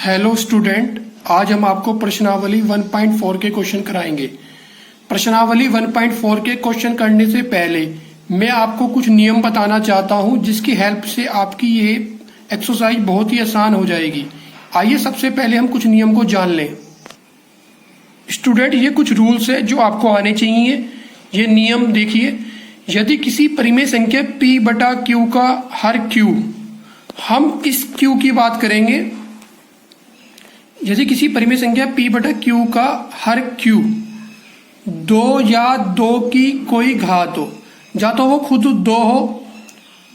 Hello student, आज हम आपको प्रश्नावली 1.4 के क्वेश्चन कराएंगे। प्रश्नावली 1.4 के क्वेश्चन करने से पहले मैं आपको कुछ नियम बताना चाहता हूं जिसकी हेल्प से आपकी ये एक्सरसाइज बहुत ही आसान हो जाएगी। आइए सबसे पहले हम कुछ नियम को जान लें। स्टूडेंट, ये कुछ रूल्स है जो आपको आने चाहिए। ये नियम देखिए, यदि किसी परिमेय संख्या p बटा q का हर q, हम इस q की बात करेंगे। यदि किसी परिमेय संख्या p बटा q का हर q 2 या 2 की कोई घात हो, या तो वो खुद 2 हो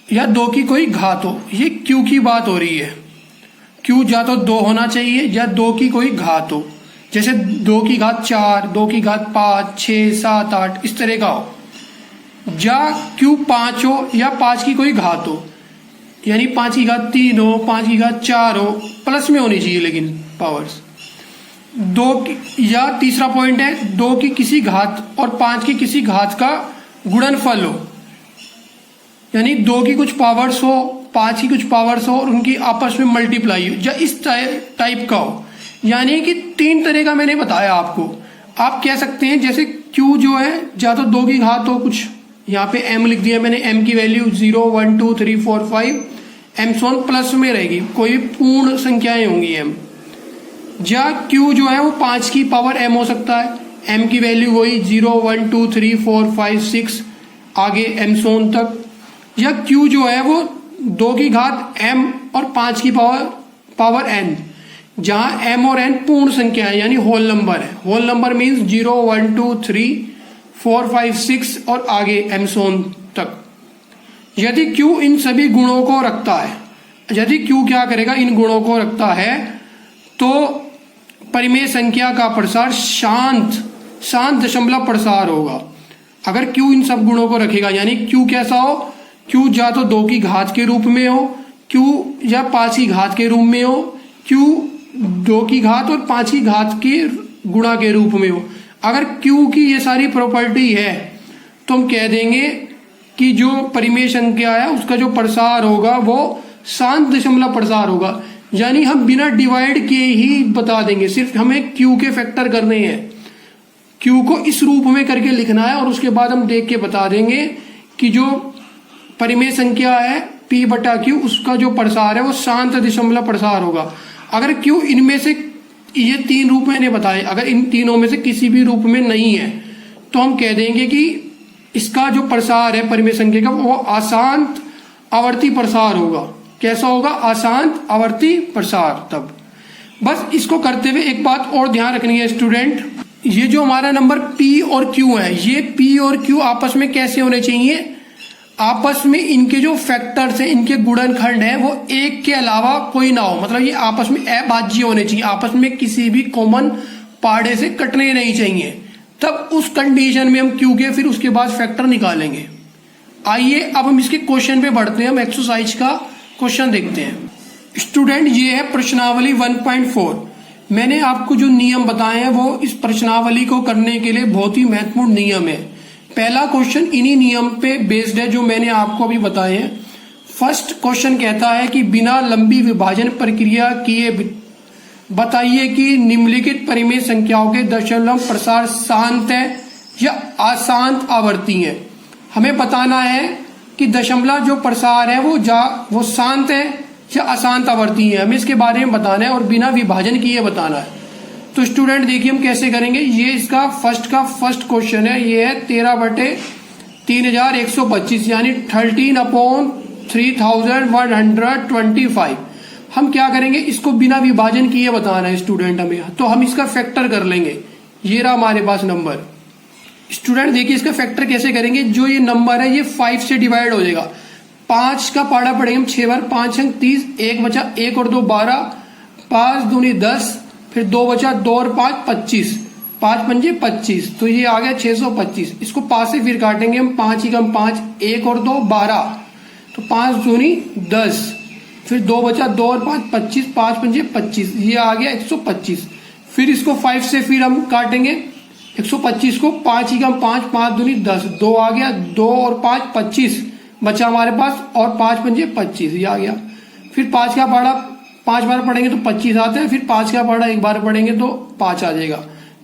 या 2 की कोई घात हो, ये q की बात हो रही है। q या तो 2 होना चाहिए या 2 की कोई घात हो, जैसे 2 की घात 4, 2 की घात 5, 6, 7, 8 इस तरह का हो, या q 5 हो या 5 की कोई घात हो, यानी 5 की घात 3 हो, 5 की घात 4 हो, प्लस में होनी चाहिए लेकिन पावर्स 2 या तीसरा पॉइंट है 2 की किसी घात और 5 की किसी घात का गुणनफल हो, यानी 2 की कुछ पावर्स हो, 5 की कुछ पावर्स हो और उनकी आपस में मल्टीप्लाई हो, या इस टाइप का हो। यानी कि 3 तरह का मैंने बताया आपको। आप कह सकते हैं जैसे q जो है या तो 2 की घात हो, कुछ यहाँ पे m लिख दिया मैंने, m की वैल्यू 0, 1, 2, 3, 4, 5 m सोन प्लस में रहेगी, कोई पूर्ण संख्याएं होंगी m। या q जो है वो 5 की पावर m हो सकता है, m की वैल्यू वही 0, 1, 2, 3, 4, 5, 6 आगे m सोन तक। या q जो है वो 2 की घात m और 5 की पावर n, जहां m और n पूर्ण संख्या है यानी होल नंबर है। होल नंबर मीन्स 0, 1, 2, 3, 4, 5, 6 और आगे m सोन तक। यदि q इन सभी गुणों को रखता है, यदि q क्या करेगा, इन गुणों को रखता है, तो परिमेय संख्या का प्रसार शांत दशमलव प्रसार होगा। अगर q इन सब गुणों को रखेगा, यानी q कैसा हो, q या तो 2 की घात के रूप में हो, q या 5 की घात के रूप में हो, q 2 की घात और 5 की घात के गुणा के रूप में हो। अगर q की ये सारी प्रॉपर्टी है तो हम कह देंगे कि जो परिमेय संख्या है उसका जो प्रसार होगा वो शांत दशमलव प्रसार होगा। यानी हम बिना डिवाइड किए ही बता देंगे, सिर्फ हमें q के फैक्टर करने हैं, q को इस रूप में करके लिखना है और उसके बाद हम देख के बता देंगे कि जो परिमेय संख्या है p बटा q उसका जो प्रसार है वो शांत दशमलव प्रसार होगा। अगर q इनमें से ये 3 रूप मैंने बताए, अगर इन तीनों में से किसी भी रूप में नहीं है तो हम कह देंगे कि इसका जो प्रसार है परिमेय संख्या का वो अशांत आवर्ती प्रसार होगा। कैसा होगा, अशांत आवर्ती प्रसार। तब बस इसको करते हुए एक बात और ध्यान रखनी है स्टूडेंट, ये जो हमारा नंबर p और q है, ये p और q आपस में कैसे होने चाहिए, आपस में इनके जो फैक्टर्स हैं, इनके गुणनखंड है वो 1 के अलावा कोई ना हो, मतलब ये आपस में अभाज्य होने चाहिए, आपस में किसी भी कॉमन पार्टे से कटने नहीं चाहिए। तब उस कंडीशन में हम q के फिर उसके बाद फैक्टर निकालेंगे। आइए अब हम इसके क्वेश्चन पे बढ़ते हैं, हम एक्सरसाइज का क्वेश्चन देखते हैं। स्टूडेंट, ये है प्रश्नावली 1.4। मैंने आपको जो नियम बताए हैं वो इस प्रश्नावली को करने के लिए बहुत ही महत्वपूर्ण नियम है। पहला क्वेश्चन इन्हीं नियम पे बेस्ड है जो मैंने आपको अभी बताए हैं। फर्स्ट क्वेश्चन कहता है कि बिना लंबी विभाजन प्रक्रिया किए बताइए कि निम्नलिखित परिमेय संख्याओं के दशमलव प्रसार शांत है या अशांत आवर्ती है। हमें बताना है कि दशमलव जो प्रसार है वो शांत है या अशांत आवर्ती है, हमें इसके बारे में बताना है और बिना विभाजन किए बताना है। तो स्टूडेंट देखिए हम कैसे करेंगे। ये इसका फर्स्ट क्वेश्चन है, ये है 13/3125 यानी 13/3125। हम क्या करेंगे, इसको बिना विभाजन किए बताना है स्टूडेंट हमें, तो हम इसका फैक्टर कर लेंगे। ये रहा हमारे पास नंबर। स्टूडेंट देखिए इसका फैक्टर कैसे करेंगे, जो ये नंबर है ये 5 से डिवाइड हो जाएगा। 5 का पाड़ा पड़ेगा हम 6 बार, 5 अंक 30, 1 बचा 1 और 2 12, 5 दूनी 10, फिर 2 बचा 2 और 5 25, 5 पंजे 25, तो ये आ गया 625। इसको 5 से फिर काटेंगे हम, 5 ही कम 5, 1 और 2 12, तो 5 दूनी 10, फिर 2 बचा 2 और 5 25, 5 पंजे 25, ये आ गया 125। फिर इसको 5 से फिर हम काटेंगे 125 को, 5 ही कम 5, 5 दूनी 10, 2 आ गया, 2 और 5 25 बचा हमारे पास, और 5 पंजे 25 ये आ गया। फिर 5 का पाड़ा 5 बार पढ़ेंगे तो 25 आता है, फिर 5 का पढ़ा एक बार पढ़ेंगे तो 5 आ जाएगा।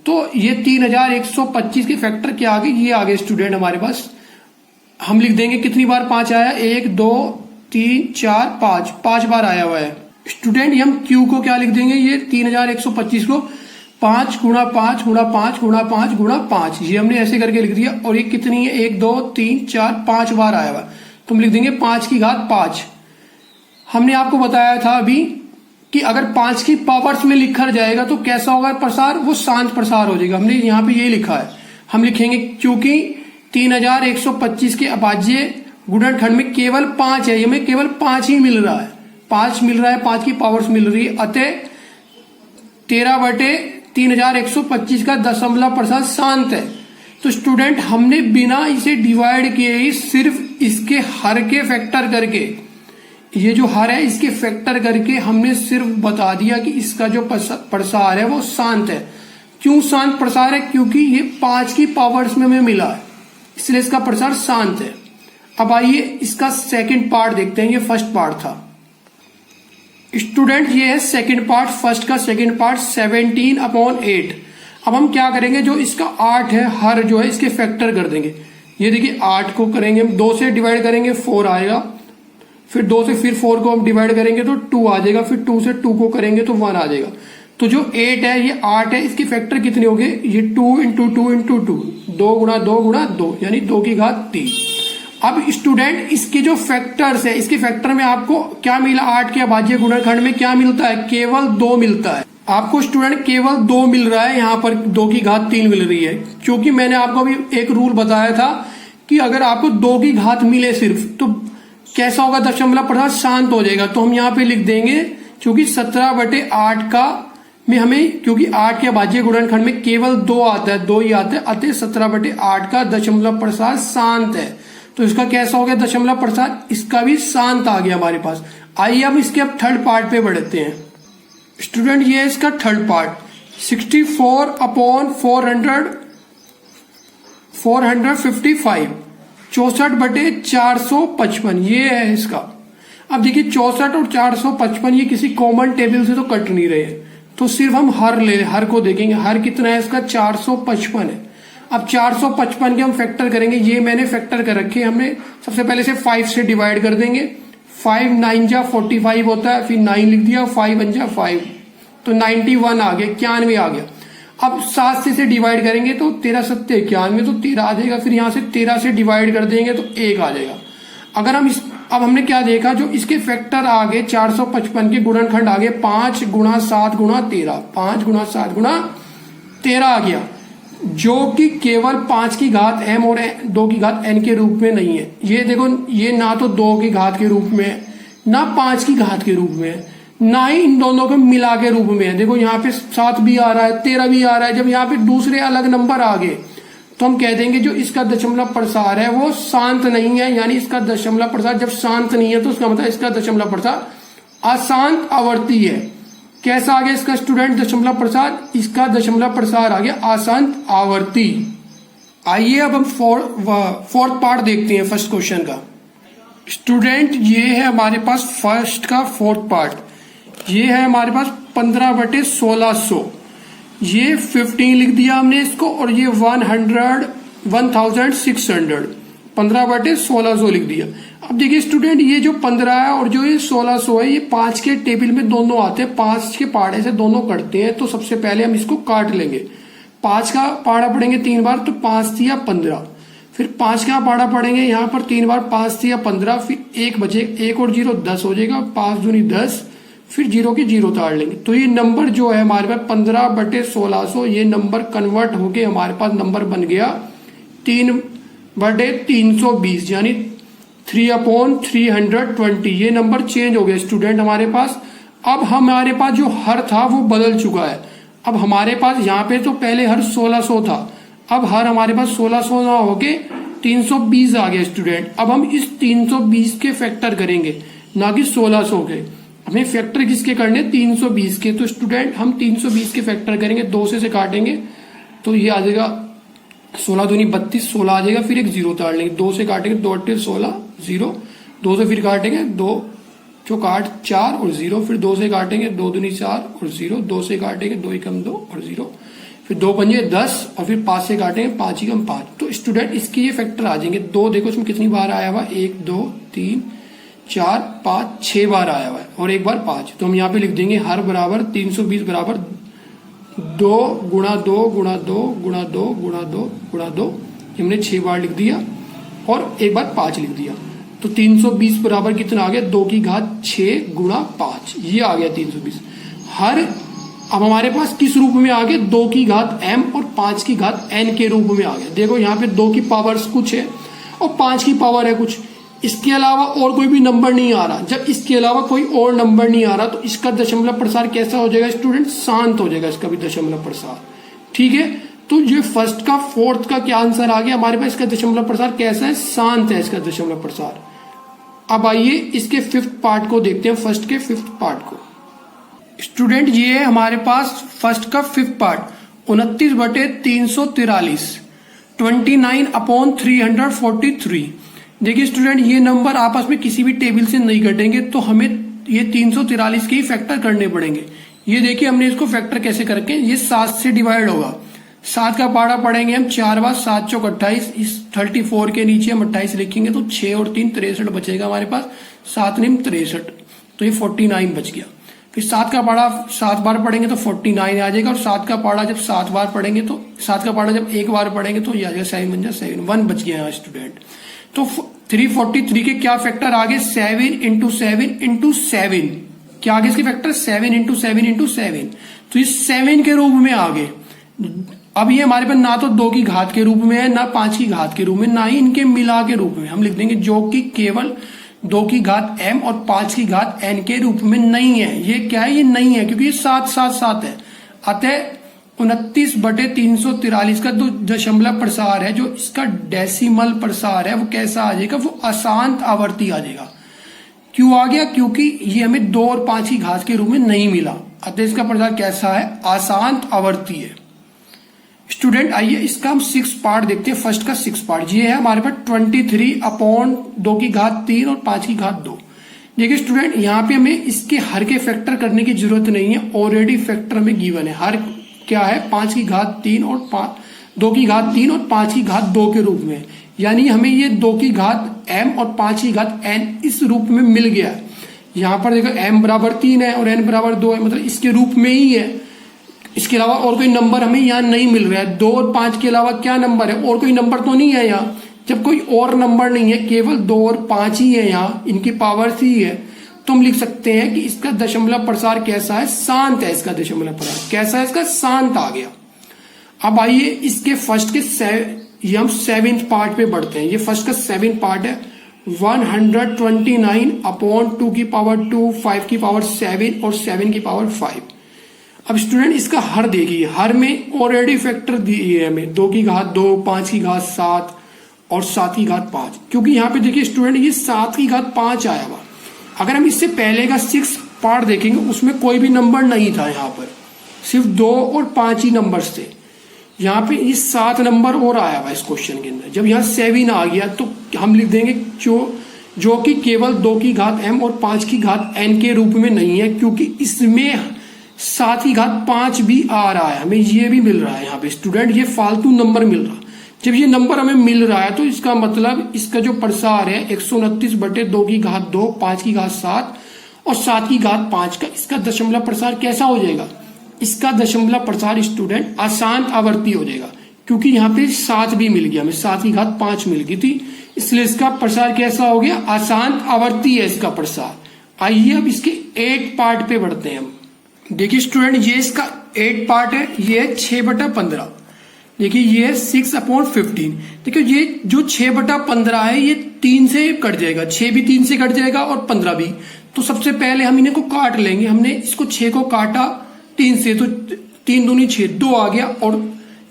तो ये 3125 के फैक्टर क्या आ गए, ये आ गए स्टूडेंट हमारे पास। हम लिख देंगे कितनी बार 5 आया, 1 2 3 4 5, 5 बार आया हुआ है स्टूडेंट। ये हम Q को क्या लिख देंगे, ये 3125 को 5 गुणा 5 गुणा 5 गुणा 5 गुणा 5, ये हमने ऐसे करके लिख दिया। और ये कितनी है, 1 2 3 4 5 बार आया हुआ, तो हम लिख देंगे 5 की घात 5। हमने आपको बताया था अभी कि अगर 5 की पावर्स में लिखा जाएगा तो कैसा होगा प्रसार, वो शांत प्रसार हो जाएगा। हमने यहाँ पे ये लिखा है, हम लिखेंगे क्योंकि 3125 के अभाज्य गुणनखंड में केवल 5 है, हमें केवल 5 ही मिल रहा है, 5 मिल रहा है, 5 की पावर्स मिल रही है, अतः 13/3125 का दशमलव प्रसार शांत है। तो स्टूडेंट हमने बिना इसे डिवाइड किए ही सिर्फ इसके हर के फैक्टर करके, ये जो हर है इसके फैक्टर करके हमने सिर्फ बता दिया कि इसका जो प्रसार है वो शांत है। क्यों शांत प्रसार है, क्योंकि ये 5 की पावर्स में हमें मिला है, इसलिए इसका प्रसार शांत है। अब आइए इसका सेकंड पार्ट देखते हैं, ये फर्स्ट पार्ट था स्टूडेंट, ये है सेकंड पार्ट। फर्स्ट का सेकंड पार्ट 17/8। अब हम क्या करेंगे, जो इसका 8 है हर जो है इसके फैक्टर कर देंगे। ये देखिए 8 को करेंगे हम 2 से डिवाइड करेंगे 4 आएगा, फिर 2 से फिर 4 को हम डिवाइड करेंगे तो 2 आ जाएगा, फिर 2 से 2 को करेंगे तो 1 आ जाएगा। तो जो 8 है ये 8 है, इसके फैक्टर कितने हो गए, ये 2 इंटू 2 इंटू 2, 2 गुणा 2 गुणा 2, यानी 2 की घात 3। अब स्टूडेंट इसके जो फैक्टर्स है, इसके फैक्टर में आपको क्या मिला, 8 के अभाज्य गुणनखंड में क्या मिलता है, केवल 2 मिलता है आपको स्टूडेंट, केवल 2 मिल रहा है, यहाँ पर 2 की घात 3 मिल रही है। क्योंकि मैंने आपको अभी एक रूल बताया था कि अगर आपको 2 की घात मिले सिर्फ तो कैसा होगा, दशमलव प्रसार शांत हो जाएगा। तो हम यहाँ पे लिख देंगे क्योंकि 17/8 का में हमें, क्योंकि 8 के अभाज्य गुणनखंड में केवल 2 आता है, 2 ही आता है, अतः 17/8 का दशमलव प्रसार शांत है। तो इसका कैसा हो गया दशमलव प्रसार, इसका भी शांत आ गया हमारे पास। आइए हम इसके अब थर्ड पार्ट पे बढ़ते हैं स्टूडेंट। ये है इसका थर्ड पार्ट 64/455, 64/455, ये है इसका। अब देखिए 64 और 455 ये किसी कॉमन टेबल से तो कट नहीं रहे, तो सिर्फ हम हर को देखेंगे। हर कितना है इसका, 455 है। अब 455 के हम फैक्टर करेंगे, ये मैंने फैक्टर कर रखे हमने। सबसे पहले से 5 से डिवाइड कर देंगे, 5 9 जा 45 होता है, फिर 9 लिख दिया, 5 1 जा 5, तो 91 आ गया, 91 आ गया। अब 7 से डिवाइड करेंगे तो 13 7 91, तो 13 आ जाएगा। फिर यहाँ से 13 से डिवाइड कर देंगे तो 1 आ जाएगा। अगर हम अब हमने क्या देखा, जो इसके फैक्टर आगे 455 के गुणनखंड आगे 5 गुणा 7 गुणा 13, 5 गुणा 7 गुणा 13 आ गया, जो कि केवल 5 की घात m और 2 की घात n के रूप में नहीं है। ये देखो, ये ना तो 2 की घात के रूप में है, ना 5 की घात के रूप में है, ना ही इन दोनों के मिला के रूप में है। देखो यहाँ पे 7 भी आ रहा है, 13 भी आ रहा है। जब यहाँ पे दूसरे अलग नंबर आ गए तो हम कह देंगे जो इसका दशमलव प्रसार है वो शांत नहीं है, यानी इसका दशमलव प्रसार जब शांत नहीं है तो उसका मतलब इसका दशमलव प्रसार अशांत आवर्ती है। कैसा आ गया इसका स्टूडेंट दशमलव प्रसार, इसका दशमलव प्रसार आ गया अशांत आवर्ती। आइए अब हम फोर्थ पार्ट देखते हैं फर्स्ट क्वेश्चन का स्टूडेंट। ये है हमारे पास फर्स्ट का फोर्थ पार्ट, ये है हमारे पास 15/1600, ये 15 लिख दिया हमने इसको, और ये 1600 15/1600 लिख दिया। अब देखिए स्टूडेंट, ये जो 15 है और जो ये 1600 है, ये 5 के टेबल में दोनों आते हैं, 5 के पहाड़े से दोनों कटते हैं। तो सबसे पहले हम इसको काट लेंगे। 5 का पहाड़ा पढ़ेंगे 3 बार, तो 5 तिया 15, फिर 5 का पहाड़ा पढ़ेंगे यहाँ पर 3 बार, 5 तिया 15, फिर 1 बचे, 1 और 0 10 हो जाएगा, 5 दूनी 10, फिर 0 के 0 ताड़ लेंगे। तो ये नंबर जो है हमारे पास 15/1600, ये नंबर कन्वर्ट होके हमारे पास नंबर बन गया 3/320, यानी 3/320। ये नंबर चेंज हो गया स्टूडेंट हमारे पास। अब हमारे पास जो हर था वो बदल चुका है। अब हमारे पास यहाँ पे तो पहले हर 1600 था, अब हर हमारे पास 1600 ना होके 320 आ गया स्टूडेंट। अब हम इस 320 के फैक्टर करेंगे, ना कि 1600 के। हमें फैक्टर किसके करने, 320 के। तो स्टूडेंट हम 320 के फैक्टर करेंगे, 2 से काटेंगे तो ये आ जाएगा 16 दूनी 32, 16 आ जाएगा, फिर एक 0 ताड़ लेंगे, 2 से काटेंगे, 2 8 16 0, 2 से फिर काटेंगे 2 जो काट 4 और 0, फिर 2 से काटेंगे 2 दूनी 4 और 0, 2 से काटेंगे 2 एकम 2 और 0, फिर 2 पंजे 10 और फिर 5 से काटेंगे 5 एकम 5। तो स्टूडेंट इसके ये फैक्टर आ जाएंगे। 2 देखो इसमें कितनी बार आया हुआ, 1 2 3 4 5 6 बार आया हुआ है और एक बार 5। तो हम यहाँ पे लिख देंगे हर बराबर 320 बराबर 2 गुणा 2 गुणा 2 गुणा 2 गुणा 2 गुणा 2, हमने 6 बार लिख दिया और एक बार 5 लिख दिया। तो 320 बराबर कितना आ गया, 2 की घात 6 गुणा 5, ये आ गया 320। हर अब हमारे पास किस रूप में आ गया, 2 की घात m और 5 की घात n के रूप में आ गया। देखो यहाँ पे 2 की पावर्स कुछ है और 5 की पावर है कुछ, इसके अलावा और कोई भी नंबर नहीं आ रहा। जब इसके अलावा कोई और नंबर नहीं आ रहा तो इसका दशमलव प्रसार कैसा हो जाएगा स्टूडेंट, शांत हो जाएगा इसका भी दशमलव प्रसार। ठीक है, तो ये फर्स्ट का फोर्थ का क्या आंसर आ गया हमारे पास, इसका दशमलव प्रसार कैसा है, शांत है इसका दशमलव प्रसार। अब आइए इसके फिफ्थ पार्ट को देखते हैं, फर्स्ट के फिफ्थ पार्ट को। स्टूडेंट ये है हमारे पास फर्स्ट का फिफ्थ पार्ट, 29/343, 29/343। देखिए स्टूडेंट ये नंबर आपस में किसी भी टेबल से नहीं घटेंगे, तो हमें ये 343 के ही फैक्टर करने पड़ेंगे। ये देखिए हमने इसको फैक्टर कैसे करके, ये 7 से डिवाइड होगा। 7 का पाड़ा पढ़ेंगे हम 4 बार, 7 चौक 28, इस 34 के नीचे हम 28 लिखेंगे तो 6 और 3 63 बचेगा हमारे पास, 7 निम 63, तो ये 49 बच गया। फिर 7 का पाड़ा 7 बार पढ़ेंगे तो 49 आ जाएगा, और 7 का पाड़ा जब 7 बार पढ़ेंगे तो 7 का पाड़ा जब एक बार पढ़ेंगे तो ये आ जाएगा 7 बन जाए 7, 1 बच गया यहाँ स्टूडेंट। तो 343 के क्या फैक्टर आगे, 7 इंटू 7 इंटू 7, क्या आगे इसके फैक्टर 7 इंटू 7 इंटू 7, तो ये 7 के रूप में आगे। अब ये हमारे पास ना तो 2 की घात के रूप में है, ना 5 की घात के रूप में, ना ही इनके मिला के रूप में। हम लिख देंगे जो कि केवल 2 की घात m और 5 की घात n के रूप में नहीं है। ये क्या है, ये नहीं है क्योंकि ये 7 7 7 है। अतः 29/343 का जो दशमलव प्रसार है, जो इसका डेसिमल प्रसार है, वो कैसा आ जाएगा, वो अशांत आवर्ती आ जाएगा। क्यों आ गया, क्योंकि ये हमें 2 और 5 की घात के रूप में नहीं मिला, अतः इसका प्रसार कैसा है, अशांत आवर्ती है। स्टूडेंट आइए इसका हम 6 पार्ट देखते हैं। फर्स्ट का 6 पार्ट ये है हमारे पास 23/2 की घात 3 और 5 की घात 2। देखिए स्टूडेंट यहाँ पे हमें इसके हर के फैक्टर करने की जरूरत नहीं है, ऑलरेडी फैक्टर हमें गिवन है। हर क्या है, 5 की घात 3 और 2 की घात 3 और 5 की घात 2 के रूप में, यानी हमें ये 2 की घात m और 5 की घात n इस रूप में मिल गया। यहाँ पर देखो m बराबर 3 है और n बराबर 2 है, मतलब इसके रूप में ही है। इसके अलावा और कोई नंबर हमें यहाँ नहीं मिल रहा है। 2 और 5 के अलावा क्या नंबर है, और कोई नंबर तो नहीं है यहाँ। जब कोई और नंबर नहीं है, केवल 2 और 5 ही है यहाँ, इनकी पावर ही है, तो हम लिख सकते हैं कि इसका दशमलव प्रसार कैसा है, शांत है। इसका दशमलव प्रसार कैसा है, इसका शांत आ गया। अब आइए इसके फर्स्ट के ये हम 7th पार्ट पे बढ़ते हैं। ये फर्स्ट का 7th पार्ट है, 129/2 की पावर 2, 5 की पावर 7 और 7 की पावर 5। अब स्टूडेंट इसका हर देखिए, हर में ऑलरेडी फैक्टर दिए है हमें, 2 की घात 2, 5 की घात 7 और 7 की घात 5। क्योंकि यहाँ पे देखिए स्टूडेंट ये 7 की घात 5 आया हुआ। अगर हम इससे पहले का 6 पार्ट देखेंगे उसमें कोई भी नंबर नहीं था, यहाँ पर सिर्फ 2 और 5 ही नंबर थे। यहाँ पे ये 7 नंबर और आया हुआ इस क्वेश्चन के अंदर। जब यहाँ 7 आ गया तो हम लिख देंगे जो कि केवल 2 की घात m और 5 की घात n के रूप में नहीं है, क्योंकि इसमें 7 की घात 5 भी आ रहा है, हमें ये भी मिल रहा है। यहाँ पे स्टूडेंट ये फालतू नंबर मिल रहा है। जब ये नंबर हमें मिल रहा है तो इसका मतलब इसका जो प्रसार है 129/2 की घात 2, 5 की घात 7 और 7 की घात 5 का, इसका दशमलव प्रसार कैसा हो जाएगा, इसका दशमलव प्रसार स्टूडेंट अशांत आवर्ती हो जाएगा। क्योंकि यहाँ पे 7 भी मिल गया हमें, 7 की घात 5 मिल गई थी, इसलिए इसका प्रसार कैसा हो गया, अशांत आवर्ती है इसका प्रसार। आइए अब इसके 8 पार्ट पे बढ़ते हैं हम। देखिए स्टूडेंट ये इसका 8 पार्ट है, ये है 6/15। देखिए ये 6/15। देखिए ये जो 6/15 है ये 3 से कट जाएगा, 6 भी 3 से कट जाएगा और 15 भी। तो सबसे पहले हम इन्हें को काट लेंगे। हमने इसको 6 को काटा 3 से, तो 3 दूनी 6, 2 आ गया और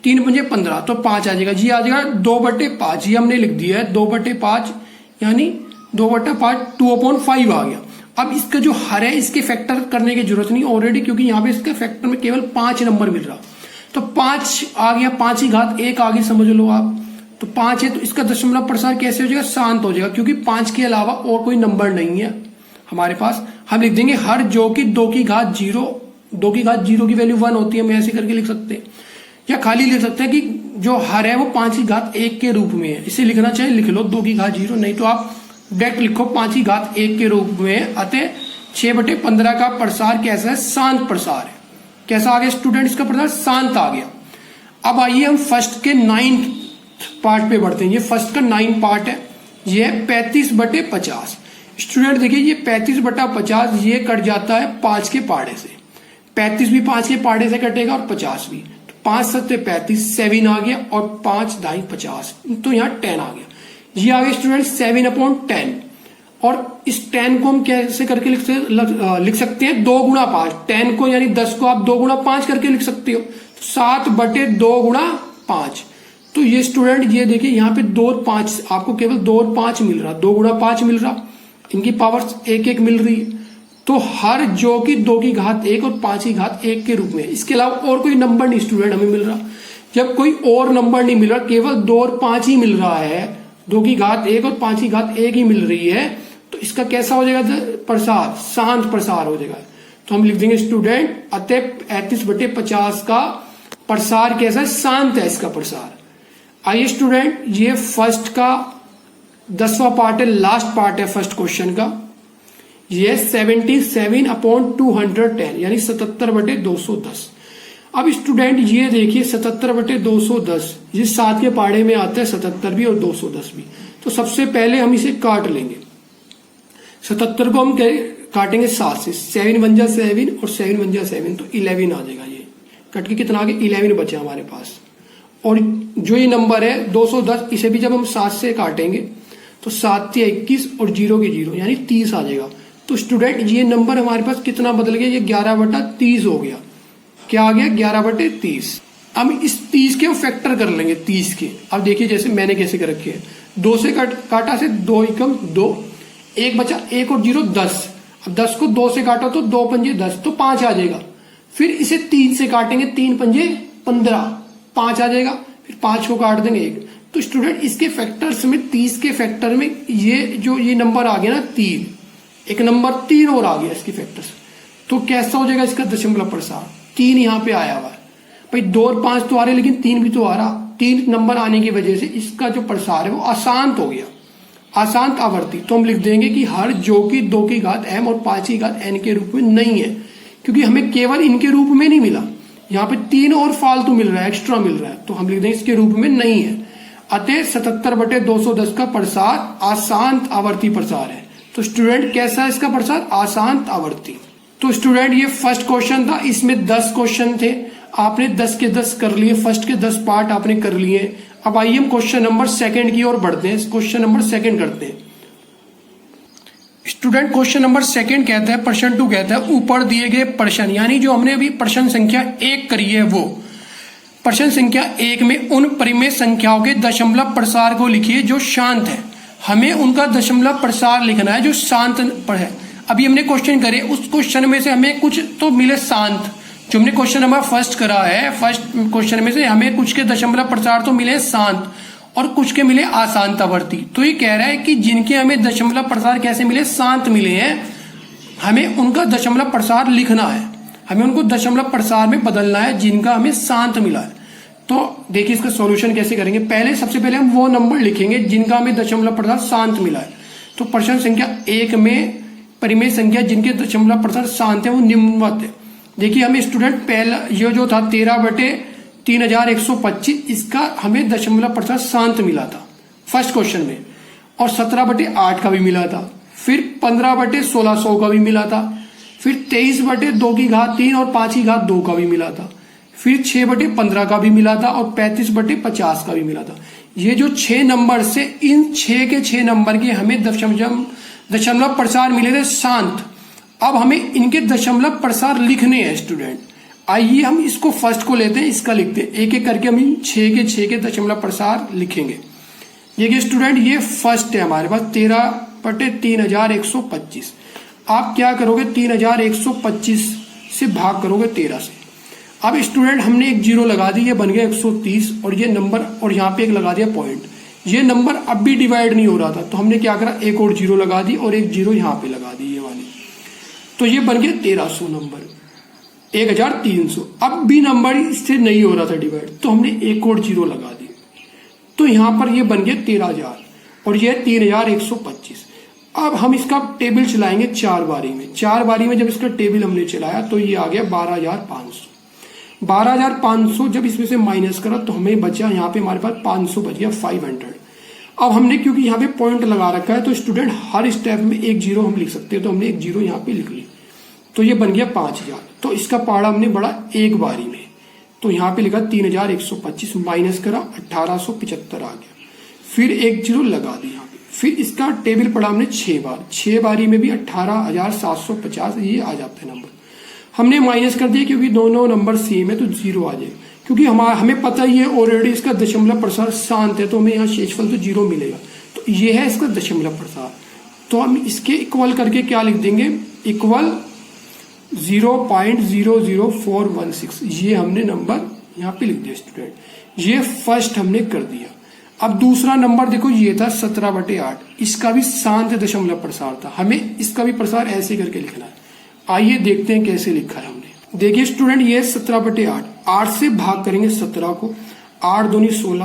3 पंजे 15, तो 5 आ जाएगा। जी आ जाएगा 2/5, ये हमने लिख दिया है 2/5, यानी 2/5 2/5 आ गया। अब इसका जो हर है इसके फैक्टर करने की जरूरत नहीं ऑलरेडी, क्योंकि यहाँ पे इसके फैक्टर में केवल 5 नंबर मिल रहा। तो 5 आ गया, 5 की घात 1 आगे समझ लो आप, तो 5 है, तो इसका दशमलव प्रसार कैसे हो जाएगा, शांत हो जाएगा, क्योंकि 5 के अलावा और कोई नंबर नहीं है। हमारे पास हम लिख देंगे हर जो कि 2 की घात 0, 2 की घात 0 की वैल्यू 1 होती है, हम ऐसे करके लिख सकते हैं। या खाली लिख सकते हैं कि जो हर है वो 5 की घात 1 के रूप में है। इसे लिखना चाहे लिख लो 2 की घात 0, नहीं तो आप डायरेक्ट लिखो 5 की घात 1 के रूप में। अतः 6/15 का प्रसार कैसा है? शांत प्रसार है। कैसा आ गया स्टूडेंट? इसका प्रसार शांत आ गया। अब आइए हम फर्स्ट के 9th पार्ट पे बढ़ते हैं। ये फर्स्ट का 9 पार्ट है, ये है 35/50। स्टूडेंट देखिए ये 35/50 ये कट जाता है 5 के पहाड़े से। 35 भी 5 के पहाड़े से कटेगा और 50 भी। तो 5 7 35, 7 आ गया और 5 दाई 50, तो यहाँ 10 आ गया। ये आ गया स्टूडेंट 7/10। और इस 10 को हम कैसे करके लिख सकते हैं? 2 गुणा 5। 10 को यानी 10 को आप 2 गुणा 5 करके लिख सकते हो, 7/2 गुणा 5। तो ये स्टूडेंट ये देखिए यहाँ पे 2 और 5, आपको केवल 2 और 5 मिल रहा, 2 गुणा 5 मिल रहा, इनकी पावर्स 1 मिल रही है। तो हर जो कि 2 की घात 1 और 5 की घात 1 के रूप में, इसके अलावा और कोई नंबर नहीं स्टूडेंट हमें मिल रहा। जब कोई और नंबर नहीं मिल रहा, केवल 2 और 5 ही मिल रहा है, 2 की घात 1 और 5 की घात 1 ही मिल रही है, तो इसका कैसा हो जाएगा प्रसार? शांत प्रसार हो जाएगा। तो हम लिख देंगे स्टूडेंट अतः 35/50 का प्रसार कैसा है? शांत है इसका प्रसार। आइए स्टूडेंट ये फर्स्ट का 10वां पार्ट है, लास्ट पार्ट है फर्स्ट क्वेश्चन का। ये 77/210 यानी 77/210। अब स्टूडेंट ये देखिए 77/210 ये 7 के पहाड़े में आता है, 77 भी और 210 भी। तो सबसे पहले हम इसे काट लेंगे। 77 को हम काटेंगे 7 से, 7 1 जा 7 और 7 1 जा 7, तो 11 आ जाएगा। ये कट के कितना आ गया? 11 बचा हमारे पास। और जो ये नंबर है 210, इसे भी जब हम 7 से काटेंगे तो 7 से 21 और 0 के 0 यानी 30 आ जाएगा। तो स्टूडेंट ये नंबर हमारे पास कितना बदल गया? ये 11/30 हो गया। क्या आ गया? 11/30। अब इस 30 के फैक्टर कर लेंगे 30 के। अब देखिए जैसे मैंने कैसे कर रखे हैं, 2 से काटा से 2 एकम 2, 1 बचा, 1 और 0 10। अब 10 को 2 से काटा तो 2 पंजे 10, तो 5 आ जाएगा। फिर इसे 3 से काटेंगे, 3 पंजे 15, 5 आ जाएगा। फिर 5 को काट देंगे 1। तो स्टूडेंट इसके फैक्टर्स में 30 के फैक्टर में ये नंबर आ गया ना 3, एक नंबर 3 और आ गया इसके फैक्टर्स। तो कैसा हो जाएगा इसका दशमलव प्रसार? 3 यहाँ पे आया हुआ है भाई, 2 और 5 तो आ रहे लेकिन 3 भी तो आ रहा। 3 नंबर आने की वजह से इसका जो प्रसार है वो अशांत हो गया, अशांत आवर्ती। तो हम लिख देंगे कि हर जो कि 2 की घात m और 5 की घात n के रूप में नहीं है, क्योंकि हमें केवल इनके रूप में नहीं मिला, यहाँ पे 3 और फालतू मिल रहा है, एक्स्ट्रा मिल रहा है, तो हम लिख देंगे इसके रूप में नहीं है। अतः 77/210 का प्रसार अशांत आवर्ती प्रसार है। तो स्टूडेंट कैसा है इसका प्रसार? अशांत आवर्ती। तो स्टूडेंट ये फर्स्ट क्वेश्चन था, इसमें 10 क्वेश्चन थे, आपने 10 के 10 कर लिए, फर्स्ट के 10 पार्ट आपने कर लिए। अब आइए हम क्वेश्चन नंबर 2 की ओर बढ़ते हैं, क्वेश्चन नंबर 2 करते हैं। स्टूडेंट क्वेश्चन नंबर 2 कहता है, प्रश्न 2 कहता है ऊपर दिए गए प्रश्न, यानी जो हमने अभी प्रश्न संख्या 1 करी है वो प्रश्न संख्या 1 में उन परिमेय संख्याओं के दशमलव प्रसार को लिखिए जो शांत है। हमें उनका दशमलव प्रसार लिखना है जो शांत पर है। अभी हमने क्वेश्चन करे, उस क्वेश्चन में से हमें कुछ तो मिले शांत, जो हमने क्वेश्चन नंबर फर्स्ट करा है, फर्स्ट क्वेश्चन में से हमें कुछ के दशमलव प्रसार तो मिले शांत और कुछ के मिले अशांत आवर्ती। तो ये कह रहा है कि जिनके हमें दशमलव प्रसार कैसे मिले? शांत मिले हैं, हमें उनका दशमलव प्रसार लिखना है, हमें उनको दशमलव प्रसार में बदलना है जिनका हमें शांत मिला है। तो देखिए इसका सॉल्यूशन कैसे करेंगे। सबसे पहले हम वो नंबर लिखेंगे जिनका हमें दशमलव प्रसार शांत मिला है। तो प्रश्न संख्या 1 में परिमेय संख्या जिनके दशमलव प्रसार शांत है वो निम्नवत है। देखिए हमें स्टूडेंट पहला ये जो था 13/3125, इसका हमें दशमलव प्रसार शांत मिला था फर्स्ट क्वेश्चन में, और 17/8 का भी मिला था, फिर 15/1600 का भी मिला था, फिर 23/2 की घात 3 और 5 की घात 2 का भी मिला था, फिर 6/15 का भी मिला था और 35/50 का भी मिला था। ये जो 6 नंबर से इन 6 के 6 नंबर के हमें दशमलव प्रसार मिले थे शांत। अब हमें इनके दशमलव प्रसार लिखने हैं स्टूडेंट। आइए हम इसको फर्स्ट को लेते हैं, इसका लिखते हैं, एक एक करके हम इन 6 के दशमलव प्रसार लिखेंगे। देखिए स्टूडेंट ये फर्स्ट है हमारे पास 13/3125। आप क्या करोगे? 3125 से भाग करोगे 13 से। अब स्टूडेंट हमने एक 0 लगा दी, ये बन गया 130, और ये नंबर और यहाँ पे एक लगा दिया पॉइंट। ये नंबर अब भी डिवाइड नहीं हो रहा था, तो हमने क्या करा? एक और 0 लगा दी और एक 0 यहाँ पे लगा दी, ये वाली। तो ये बन गया 1300 नंबर, 1300। अब भी नंबर इससे नहीं हो रहा था डिवाइड, तो हमने एक और जीरो लगा दी, तो यहां पर ये बन गया 13000 और ये 3125। अब हम इसका टेबल चलाएंगे 4 बारी में। 4 बारी में जब इसका टेबल हमने चलाया तो ये आ गया 12500। 12500 जब इसमें से माइनस करा तो हमें बचा यहाँ पे हमारे पास 500 बच गया 500। अब हमने क्योंकि यहाँ पे पॉइंट लगा रखा है तो स्टूडेंट हर स्टेप में एक जीरो हम लिख सकते हैं, तो हमने एक जीरो यहाँ पे लिख ली, तो ये बन गया 5000। तो इसका पाड़ा हमने बढ़ा एक बारी में, तो यहाँ पे लिखा 3125 माइनस करा 1875 आ गया, फिर एक जीरो लगा दी यहाँ पे। फिर इसका टेबल पढ़ा हमने 6 बार, 6 बारी में भी 18750 ये आ जाता है नंबर। हमने माइनस कर दिया क्योंकि दोनों नंबर सेम है तो जीरो आ जाएगा, क्योंकि हमें पता ही है ऑलरेडी इसका दशमलव प्रसार शांत है, तो हमें यहाँ शेषफल तो जीरो मिलेगा। तो ये है इसका दशमलव प्रसार, तो हम इसके इक्वल करके क्या लिख देंगे, इक्वल 0.00416। ये हमने नंबर यहाँ पे लिख दिया स्टूडेंट, ये फर्स्ट हमने कर दिया। अब दूसरा नंबर देखो, ये था 17/8, इसका भी शांत दशमलव प्रसार था, हमें इसका भी प्रसार ऐसे करके लिखना है। आइए देखते हैं कैसे लिखा है हमने। देखिए स्टूडेंट, ये 17/8, 8 से भाग करेंगे 17 को, 8 दूनी 16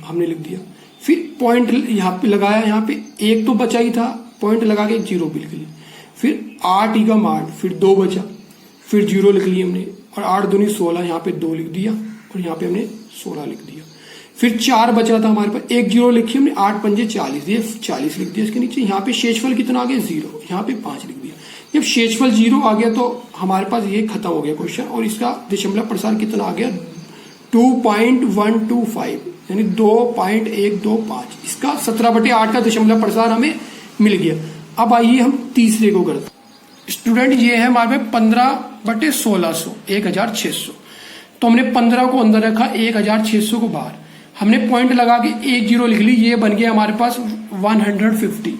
हमने लिख दिया। फिर पॉइंट यहाँ पे लगाया, यहाँ पे एक तो बचा ही था, पॉइंट लगा के जीरो भी लिख लिया। फिर 8 एकम 8, फिर 2 बचा, फिर जीरो लिख लिया हमने, और 8 दूनी 16, यहाँ पे 2 लिख दिया और यहाँ पे हमने 16 लिख दिया। फिर 4 बचा था हमारे पास, एक जीरो लिखी हमने, 8 पंजे 40, ये 40 लिख दिया इसके नीचे। यहाँ पे शेषफल कितना आ गया, 0, यहाँ पे 5 लिख दिया। जब शेषफल 0 आ गया तो हमारे पास ये खत्म हो गया क्वेश्चन, और इसका दशमलव प्रसार कितना आ गया, 2.125 यानी 2.125। इसका 17/8 का दशमलव प्रसार हमें मिल गया। अब आइए हम तीसरे को करते हैं। स्टूडेंट, ये है हमारे पास 15/1600, 1600। तो हमने 15 को अंदर रखा, 1600 को बाहर, हमने पॉइंट लगा के एक जीरो लिख ली, ये बन गया हमारे पास 150।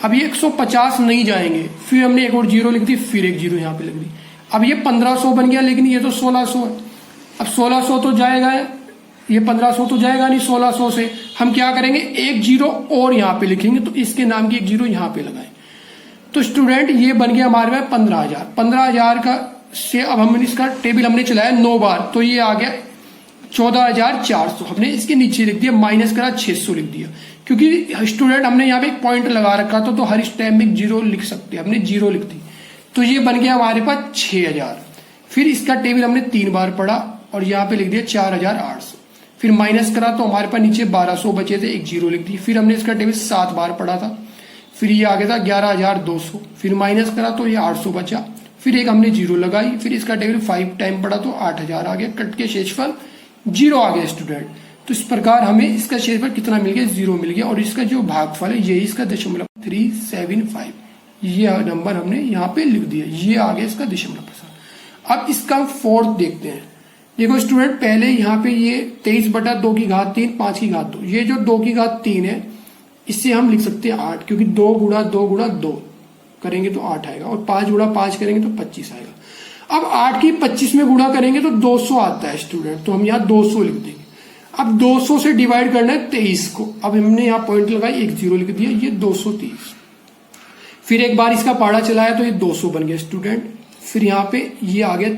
अब ये 150 नहीं जाएंगे, फिर हमने एक और जीरो लिख दी, फिर एक जीरो यहाँ पे लिख दी। अब ये 1500 बन गया, लेकिन ये तो 1600 है। अब 1600 तो जाएगा, ये 1500 तो जाएगा नहीं, 1600 से हम क्या करेंगे, एक जीरो और यहाँ पे लिखेंगे, तो इसके नाम की एक जीरो यहाँ पे लगाएं। तो स्टूडेंट, ये बन गया हमारे पास 15000। 15000 का से अब हमने इसका टेबल हमने चलाया 9 बार, तो ये आ गया 14400। हमने इसके नीचे लिख दिया, माइनस करा 600 लिख दिया, क्योंकि स्टूडेंट हमने यहाँ पे एक पॉइंट लगा रखा था, तो हर स्टेप में जीरो लिख सकते हैं, हमने जीरो लिख दी, तो ये बन गया हमारे पास 6000। फिर इसका टेबल हमने 3 बार पढ़ा और यहाँ पे लिख दिया 4800। फिर माइनस करा तो हमारे पास नीचे 1200 बचे थे, एक जीरो लिख दी। फिर हमने इसका टेबल 7 बार पढ़ा था, फिर ये आ गया था 11200। फिर माइनस करा तो ये 800 बचा, फिर एक हमने जीरो लगाई। फिर इसका टेबल 5 टाइम पढ़ा तो 8000 आ गया, कट के शेषफल 0 आ गया स्टूडेंट। तो इस प्रकार हमें इसका शेषफल कितना मिल गया, 0 मिल गया, और इसका जो भागफल है ये इसका 0.375, ये नंबर हमने यहाँ पे लिख दिया, ये आ गया इसका दशमलव प्रसार। अब इसका फोर्थ देखते हैं। देखो स्टूडेंट, पहले यहाँ पे ये 23/2 की घात 3, 5 की घात 2, ये जो 2 की घात 3 है इससे हम लिख सकते हैं 8, क्योंकि 2 गुणा 2 गुणा 2 करेंगे तो 8 आएगा, और 5 गुणा 5 करेंगे तो 25 आएगा। अब 8 की 25 में गुणा करेंगे तो 200 आता है स्टूडेंट, तो हम यहाँ 200 लिख देंगे। अब 200 से डिवाइड करना है 23 को, अब हमने यहाँ पॉइंट लगाई, एक जीरो लिख दिया, ये 230। फिर एक बार इसका पाड़ा चलाया तो ये 200 बन गया स्टूडेंट। फिर यहाँ पे ये आ गया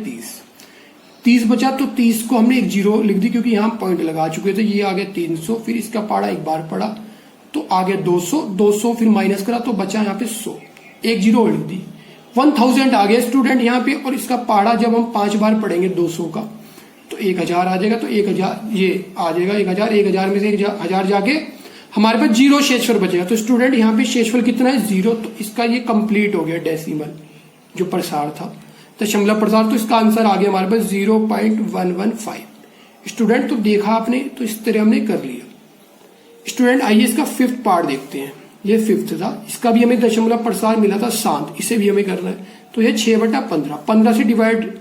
30 बचा, तो 30 को हमने एक जीरो लिख दी क्योंकि यहाँ पॉइंट लगा चुके थे, ये आ गया 300। फिर इसका पाड़ा एक बार पड़ा तो आ गया 200, फिर माइनस करा तो बचा यहाँ पे 100, एक जीरो और लिख दी, 1000 आ गया स्टूडेंट यहाँ पे। और इसका पाड़ा जब हम 5 बार पढ़ेंगे 200 का तो 1000 आ जाएगा, तो 1000 ये आ जाएगा 1000 में से 1000 जाके हमारे पास जीरो शेषफल बचेगा। तो स्टूडेंट यहाँ पे शेषफल कितना है, 0, तो इसका ये कंप्लीट हो गया डेसिमल जो प्रसार था, दशमलव प्रसार। तो इसका आंसर आ गया हमारे पास 0.115 स्टूडेंट। तो देखा आपने, तो इस तरह हमने कर लिया स्टूडेंट। आइए इसका 5th पार्ट देखते हैं। ये 5th था, इसका भी हमें दशमलव प्रसार मिला था शांत, इसे भी हमें करना है। तो ये 6/15, 15 से डिवाइड।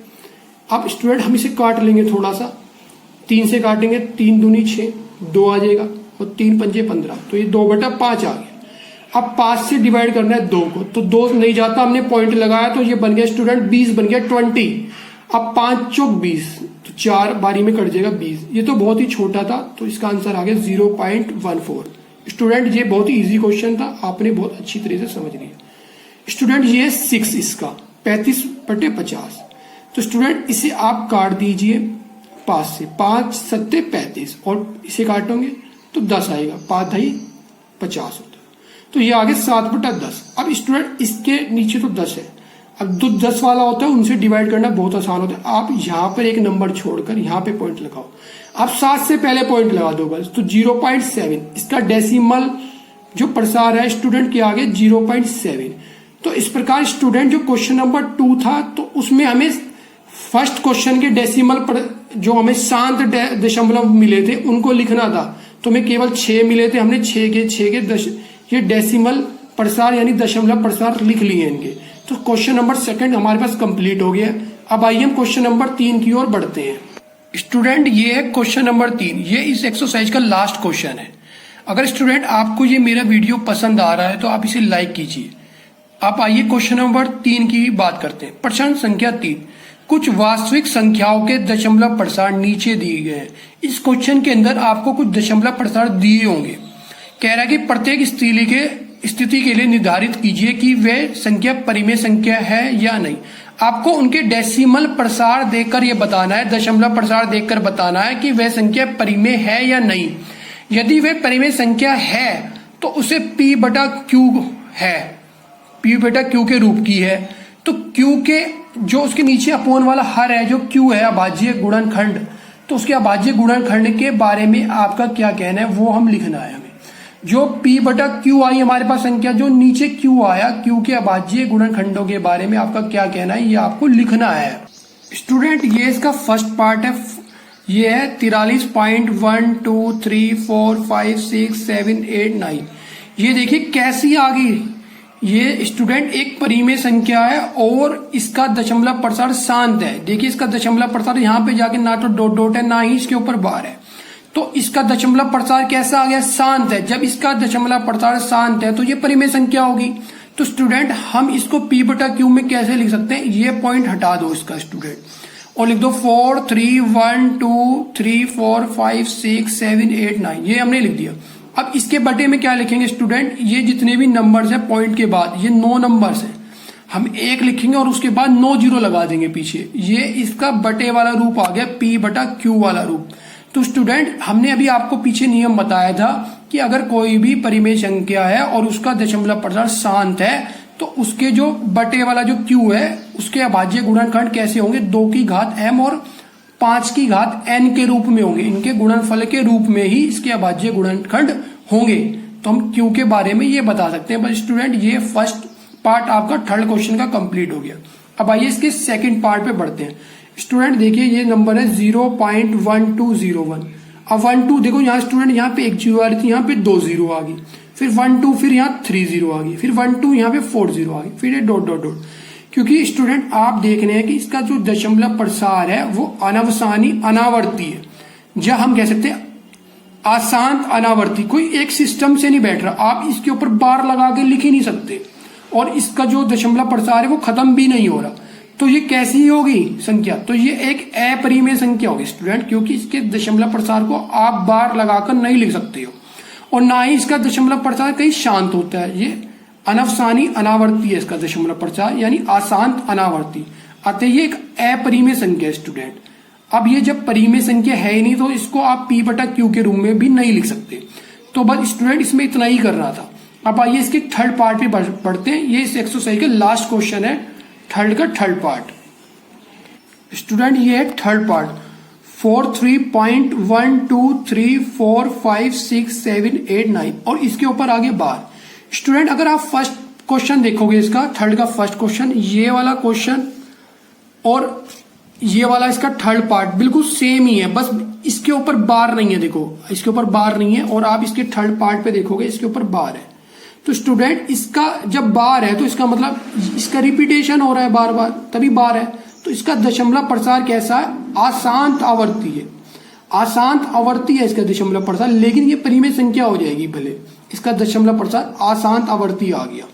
अब स्टूडेंट हम इसे काट लेंगे थोड़ा सा, 3 से काटेंगे, 3 दूनी 6, 2 आ जाएगा, और 3 पंजे 15, तो ये 2/5 आ गया। अब 5 से डिवाइड करना है 2 को, तो 2 नहीं जाता, हमने पॉइंट लगाया तो ये बन गया स्टूडेंट 20, बन गया 20। अब 5 चौक 20, तो 4 बारी में कट जाएगा 20। ये तो बहुत ही छोटा था, तो इसका आंसर आ गया 0.14 स्टूडेंट। ये बहुत ही इजी क्वेश्चन था, आपने बहुत अच्छी तरह से समझ लिया स्टूडेंट। ये 6 इसका 35/50। तो स्टूडेंट इसे आप काट दीजिए 5 से, 5 सत्ते 35 और इसे काटोगे तो 10 आएगा, 5 ढाई 50 होता है। तो ये आगे 7/10। अब स्टूडेंट इसके नीचे तो 10 है, अब जो 10 वाला होता है उनसे डिवाइड करना बहुत आसान होता है। आप यहाँ पर एक नंबर छोड़कर यहाँ पे पॉइंट लगाओ, आप 7 से पहले पॉइंट लगा दो बस, तो 0.7 इसका डेसिमल जो प्रसार है स्टूडेंट के आगे 0.7। तो इस प्रकार स्टूडेंट जो क्वेश्चन नंबर 2 था तो उसमें हमें फर्स्ट क्वेश्चन के डेसिमल जो हमें शांत दशमलव मिले थे उनको लिखना था, तो हमें केवल 6 मिले थे, हमने 6 के ये डेसिमल प्रसार यानी दशमलव प्रसार लिख लिए इनके। तो क्वेश्चन नंबर 2 हमारे पास कंप्लीट हो गया। अब आइए हम क्वेश्चन नंबर 3 की ओर बढ़ते हैं। स्टूडेंट ये है क्वेश्चन नंबर 3, ये इस एक्सरसाइज का लास्ट क्वेश्चन है। अगर स्टूडेंट आपको ये मेरा वीडियो पसंद आ रहा है तो आप इसे लाइक कीजिए। आप आइए क्वेश्चन नंबर 3 की बात करते हैं। प्रश्न संख्या 3, कुछ वास्तविक संख्याओं के दशमलव प्रसार नीचे दिए गए हैं। इस क्वेश्चन के अंदर आपको कुछ दशमलव प्रसार दिए होंगे। कह रहा है कि प्रत्येक स्थिति के लिए निर्धारित कीजिए कि वह संख्या परिमेय संख्या है या नहीं। आपको उनके डेसिमल प्रसार देकर यह बताना है, दशमलव प्रसार देकर बताना है कि वह संख्या परिमेय है या नहीं। यदि वह परिमेय संख्या है तो उसे P/Q है, P/Q के रूप की है। तो Q के जो उसके नीचे अपोन वाला हर है, जो Q है अभाज्य गुणनखंड, तो उसके अभाज्य गुणनखंड के बारे में आपका क्या कहना है वो हम लिखना है। हमें जो P/Q आई हमारे पास संख्या, जो नीचे Q आया, Q के अभाज्य गुणनखंडों के बारे में आपका क्या कहना है ये आपको लिखना है। स्टूडेंट ये इसका फर्स्ट पार्ट है, ये है 43.123456789। ये देखिए कैसी आ गई। ये स्टूडेंट एक परिमेय संख्या है और इसका दशमलव प्रसार शांत है। देखिए इसका दशमलव प्रसार यहाँ पे जाके ना तो डॉट डॉट है ना ही इसके ऊपर बार है, तो इसका दशमलव प्रसार कैसा आ गया, शांत है। जब इसका दशमलव प्रसार शांत है तो ये परिमेय संख्या होगी। तो स्टूडेंट हम इसको P/Q में कैसे लिख सकते हैं, ये पॉइंट हटा दो इसका स्टूडेंट और लिख दो 4 3 1 2 3 4 5 6 7 8 9, ये हमने लिख दिया। अब इसके बटे में क्या लिखेंगे स्टूडेंट, ये जितने भी नंबर्स हैं पॉइंट के बाद, ये 9 नंबर्स हैं, हम 1 लिखेंगे और उसके बाद 9 जीरो लगा देंगे पीछे। ये इसका बटे वाला रूप आ गया, P/Q वाला रूप। तो स्टूडेंट हमने अभी आपको पीछे नियम बताया था कि अगर कोई भी परिमेय संख्या है और उसका दशमलव प्रसार शांत है तो उसके जो बटे वाला जो Q है उसके अभाज्य गुणनखंड कैसे होंगे, 2 की घात m और 5 की घात n के रूप में होंगे। इनके गुणनफल के रूप में ही इसके अभाज्य गुणनखंड होंगे। तो हम Q के बारे में ये बता सकते हैं। बस स्टूडेंट ये फर्स्ट पार्ट आपका थर्ड क्वेश्चन का कंप्लीट हो गया। अब आइए इसके सेकंड पार्ट पे बढ़ते हैं। स्टूडेंट देखिए ये नंबर है 0.1201। अब 1 2 देखो यहाँ स्टूडेंट यहाँ पे 1 जीरो आ रही थी, यहाँ पे 2 जीरो आ गई, फिर 1 2 फिर यहाँ 3 जीरो आ गई, फिर 1 2 यहाँ पे 4 जीरो आ गई, फिर ये डॉट डॉट डॉट। क्योंकि स्टूडेंट आप देख रहे हैं कि इसका जो दशमलव प्रसार है वो अनवसानी अनावर्ती है, या हम कह सकते हैं अशांत अनावर्ती। कोई एक सिस्टम से नहीं बैठ रहा, आप इसके ऊपर बार लगा के लिख ही नहीं सकते और इसका जो दशमलव प्रसार है वो खत्म भी नहीं हो रहा। तो ये कैसी होगी संख्या, तो ये एक अपरिमेय संख्या होगी स्टूडेंट, क्योंकि इसके दशमलव प्रसार को आप बार लगाकर नहीं लिख सकते हो और ना ही इसका दशमलव प्रसार कहीं शांत होता है। ये अनवसानी अनावर्ती है इसका दशमलव प्रसार, यानी अशांत अनावर्ती। अतः ये एक अपरिमेय संख्या है स्टूडेंट। अब ये जब परिमेय संख्या है ही नहीं तो इसको आप P/Q के रूप में भी नहीं लिख सकते। तो बस स्टूडेंट इसमें इतना ही कर रहा था। अब आइए इसके थर्ड पार्ट पे पढ़ते हैं। ये इस एक्सरसाइज का लास्ट क्वेश्चन है, थर्ड का थर्ड पार्ट। स्टूडेंट ये है थर्ड पार्ट 43.123456789 और इसके ऊपर आगे बार। स्टूडेंट अगर आप फर्स्ट क्वेश्चन देखोगे इसका थर्ड का फर्स्ट क्वेश्चन, ये वाला क्वेश्चन और ये वाला इसका थर्ड पार्ट बिल्कुल सेम ही है, बस इसके ऊपर बार नहीं है। देखो इसके ऊपर बार नहीं है और आप इसके थर्ड पार्ट पे देखोगे इसके ऊपर बार है। तो स्टूडेंट इसका जब बार है तो इसका मतलब इसका रिपीटेशन हो रहा है बार बार, तभी बार है। तो इसका दशमलव प्रसार कैसा है, अशांत आवर्ती है, अशांत आवर्ती है इसका दशमलव प्रसार, लेकिन ये परिमेय संख्या हो जाएगी। भले इसका दशमलव प्रसार अशांत आवर्ती आ गया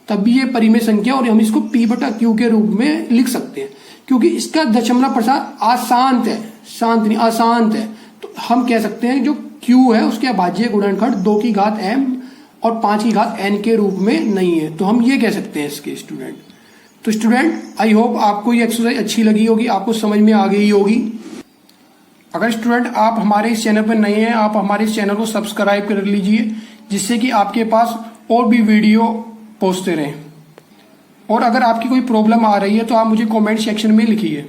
तब भी ये परिमेय संख्या और हम इसको P/Q के रूप में लिख सकते हैं, क्योंकि इसका दशमलव प्रसार अशांत है, शांत नहीं अशांत है। तो हम कह सकते हैं जो Q है उसके अभाज्य गुणनखंड 2 की घात m और 5 की घात n के रूप में नहीं है। तो हम ये कह सकते हैं इसके स्टूडेंट। तो स्टूडेंट आई होप आपको ये एक्सरसाइज अच्छी लगी होगी, आपको समझ में आ गई होगी। अगर स्टूडेंट आप हमारे इस चैनल पर नए हैं, आप हमारे इस चैनल को सब्सक्राइब कर लीजिए, जिससे कि आपके पास और भी वीडियो पहुंचते रहें। और अगर आपकी कोई प्रॉब्लम आ रही है तो आप मुझे कमेंट सेक्शन में लिखिए।